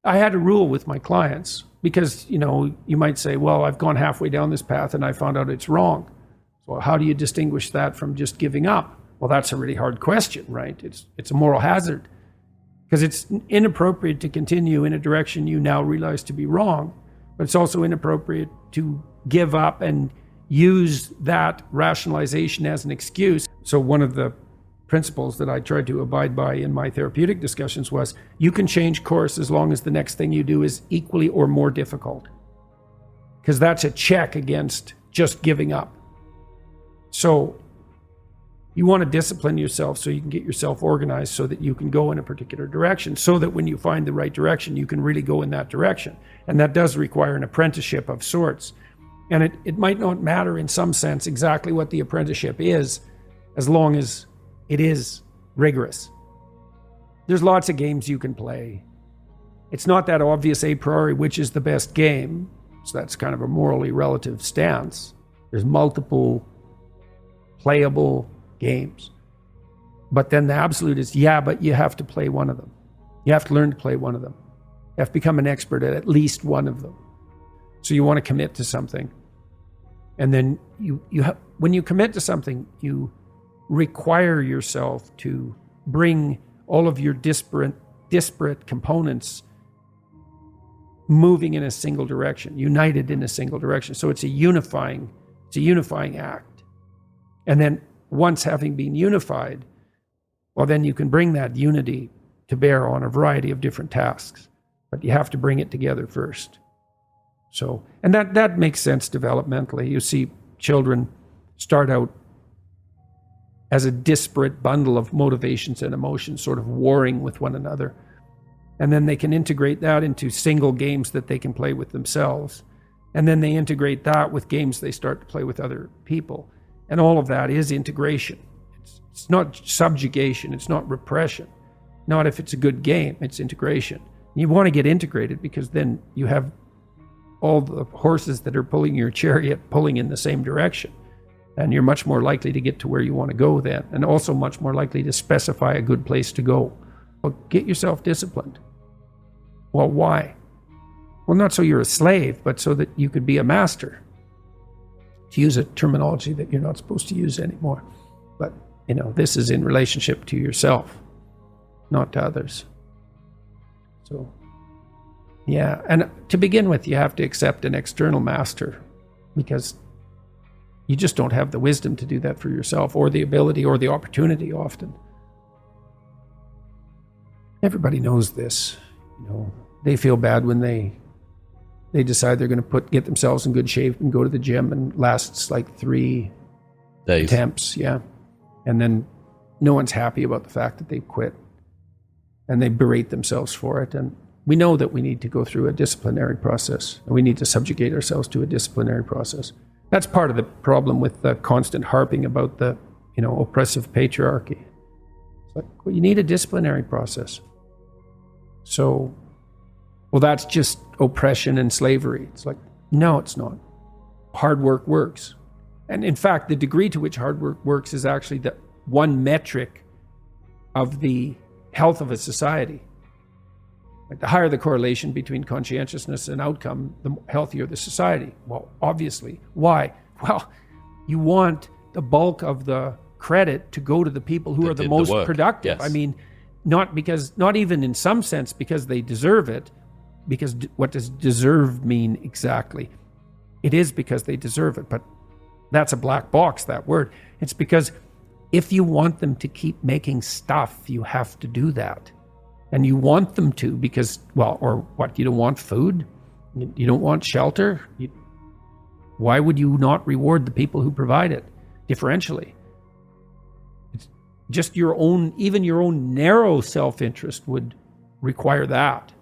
I had a rule with my clients because, you might say, well, I've gone halfway down this path and I found out it's wrong. So how do you distinguish that from just giving up? Well, that's a really hard question, right? It's a moral hazard because it's inappropriate to continue in a direction you now realize to be wrong, but it's also inappropriate to give up and use that rationalization as an excuse. So one of the principles that I tried to abide by in my therapeutic discussions was you can change course as long as the next thing you do is equally or more difficult, because that's a check against just giving up. So you want to discipline yourself so you can get yourself organized so that you can go in a particular direction, so that when you find the right direction, you can really go in that direction. And that does require an apprenticeship of sorts. And it might not matter in some sense exactly what the apprenticeship is, as long as it is rigorous. There's lots of games you can play. It's not that obvious a priori which is the best game. So that's kind of a morally relative stance. There's multiple playable games. But then the absolute is, but you have to play one of them. You have to learn to play one of them. You have to become an expert at least one of them. So you want to commit to something. And then when you commit to something, you require yourself to bring all of your disparate components moving in a single direction, united in a single direction. So it's a unifying act. And then once having been unified, well, then you can bring that unity to bear on a variety of different tasks, but you have to bring it together first. So, and that makes sense developmentally. You see children start out as a disparate bundle of motivations and emotions sort of warring with one another. And then they can integrate that into single games that they can play with themselves. And then they integrate that with games they start to play with other people. And all of that is integration. It's not subjugation. It's not repression. Not if it's a good game, it's integration. You want to get integrated because then you have all the horses that are pulling your chariot pulling in the same direction. And you're much more likely to get to where you want to go then, and also much more likely to specify a good place to go. Well, get yourself disciplined. Well, why? Well, not so you're a slave, but so that you could be a master. To use a terminology that you're not supposed to use anymore. But, this is in relationship to yourself, not to others. So, yeah. And to begin with, you have to accept an external master, because you just don't have the wisdom to do that for yourself, or the ability or the opportunity often. Everybody knows this. They feel bad when they decide they're going to get themselves in good shape and go to the gym, and lasts like 3 days. Attempts. Yeah. And then no one's happy about the fact that they quit, and they berate themselves for it. And we know that we need to go through a disciplinary process, and we need to subjugate ourselves to a disciplinary process. That's part of the problem with the constant harping about the, oppressive patriarchy. It's like, well, you need a disciplinary process. So, well, that's just oppression and slavery. It's like, no, it's not. Hard work works. And in fact, the degree to which hard work works is actually the one metric of the health of a society. Like, the higher the correlation between conscientiousness and outcome, the healthier the society. Well, obviously. Why? Well, you want the bulk of the credit to go to the people who are the most productive. Yes. I mean, not even in some sense because they deserve it, because what does deserve mean exactly? It is because they deserve it, but that's a black box, that word. It's because if you want them to keep making stuff, you have to do that. And you want them to because, or what, you don't want food? You don't want shelter? Why would you not reward the people who provide it differentially? It's just even your own narrow self-interest would require that.